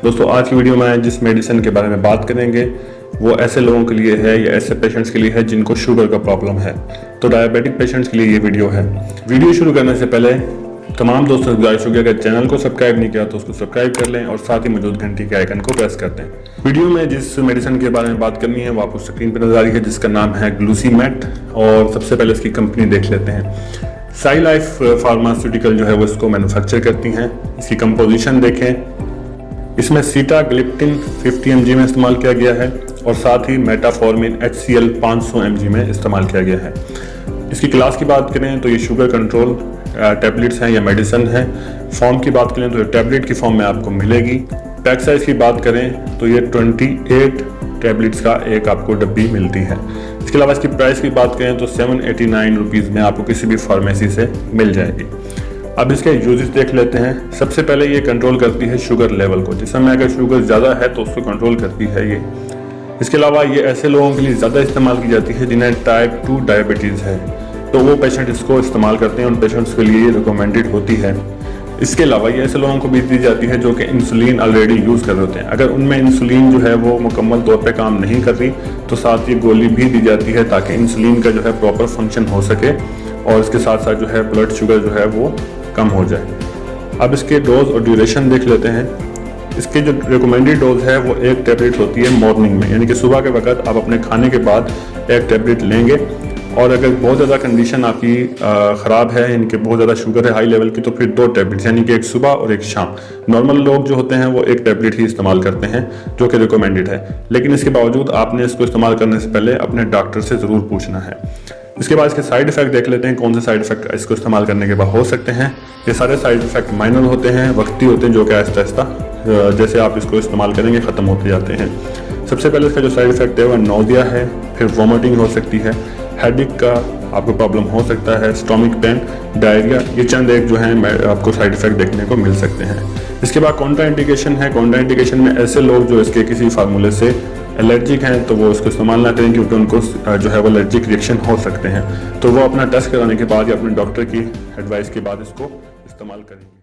दोस्तों आज की वीडियो में जिस मेडिसिन के बारे में बात करेंगे वो ऐसे लोगों के लिए है या ऐसे पेशेंट्स के लिए है जिनको शुगर का प्रॉब्लम है। तो डायबिटिक पेशेंट्स के लिए ये वीडियो है। वीडियो शुरू करने से पहले तमाम दोस्तों से गुजारिश होगी, अगर चैनल को सब्सक्राइब नहीं किया तो उसको सब्सक्राइब कर लें और साथ ही मौजूद घंटी के आइकन को प्रेस कर दें। वीडियो में जिस मेडिसिन के बारे में बात करनी है वो आपको स्क्रीन पर नजर आ रही है, जिसका नाम है ग्लूसीमेट। और सबसे पहले इसकी कंपनी देख लेते हैं। साई लाइफ फार्मास्यूटिकल जो है वो इसको मैन्युफैक्चर करती हैं। इसकी कंपोजिशन देखें, इसमें सीटाग्लिप्टिन 50 mg में इस्तेमाल किया गया है और साथ ही मेटाफॉर्मिन HCl 500 mg में इस्तेमाल किया गया है। इसकी क्लास की बात करें तो ये शुगर कंट्रोल टैबलेट्स हैं या मेडिसिन है। फॉर्म की बात करें तो ये टैबलेट की फॉर्म में आपको मिलेगी। पैक साइज की बात करें तो ये 28 टैबलेट्स का एक आपको डब्बी मिलती है। इसके अलावा इसकी प्राइस की बात करें तो 789 रुपीज़ में आपको किसी भी फार्मेसी से मिल जाएगी। अब इसके यूजेस देख लेते हैं। सबसे पहले ये कंट्रोल करती है शुगर लेवल को, जिसमें अगर शुगर ज़्यादा है तो उसको कंट्रोल करती है ये। इसके अलावा ये ऐसे लोगों के लिए ज़्यादा इस्तेमाल की जाती है जिन्हें टाइप 2 डायबिटीज़ है, तो वो पेशेंट इसको इस्तेमाल करते हैं। उन पेशेंट्स के लिए ये रिकमेंडेड होती है। इसके अलावा ये ऐसे लोगों को भी दी जाती है जो कि इंसुलिन ऑलरेडी यूज़ कर रहे होते हैं। अगर उनमें इंसुलिन जो है वो मुकम्मल तौर पे काम नहीं कर रही तो साथ ये गोली भी दी जाती है ताकि इंसुलिन का जो है प्रॉपर फंक्शन हो सके और इसके साथ साथ जो है ब्लड शुगर जो है वो कम हो जाए। अब इसके डोज और ड्यूरेशन देख लेते हैं। इसके जो रिकमेंडेड डोज है वो एक टैबलेट होती है मॉर्निंग में, यानी कि सुबह के वक्त आप अपने खाने के बाद एक टैबलेट लेंगे। और अगर बहुत ज़्यादा कंडीशन आपकी ख़राब है, यानी कि बहुत ज़्यादा शुगर है हाई लेवल की, तो फिर 2 टैबलेट्स, यानी कि एक सुबह और एक शाम। नॉर्मल लोग जो होते हैं वो एक टैबलेट ही इस्तेमाल करते हैं जो कि रिकमेंडेड है, लेकिन इसके बावजूद आपने इसको इस्तेमाल करने से पहले अपने डॉक्टर से ज़रूर पूछना है। इसके बाद इसके साइड इफ़ेक्ट देख लेते हैं, कौन से साइड इफ़ेक्ट इसको इस्तेमाल करने के बाद हो सकते हैं। ये सारे साइड इफ़ेक्ट माइनर होते हैं, वक्ती होते हैं, जो कि आहिस्ता आहिस्ता जैसे आप इसको इस्तेमाल करेंगे ख़त्म होते जाते हैं। सबसे पहले इसका जो साइड इफ़ेक्ट है वो नोज़िया है, फिर वॉमिटिंग हो सकती है, हेडेक का आपको प्रॉब्लम हो सकता है, स्टोमिक पेन, डायरिया। ये चंद एक जो है आपको साइड इफ़ेक्ट देखने को मिल सकते हैं। इसके बाद कॉन्ट्रा इंडिकेशन है। कॉन्ट्रा इंडिकेशन में ऐसे लोग जो इसके किसी फार्मूले से एलर्जिक हैं तो वो इसको इस्तेमाल ना करें, क्योंकि उनको जो है वो एलर्जिक रिएक्शन हो सकते हैं। तो वो अपना टेस्ट कराने के बाद या अपने डॉक्टर की एडवाइस के बाद इसको इस्तेमाल करेंगे।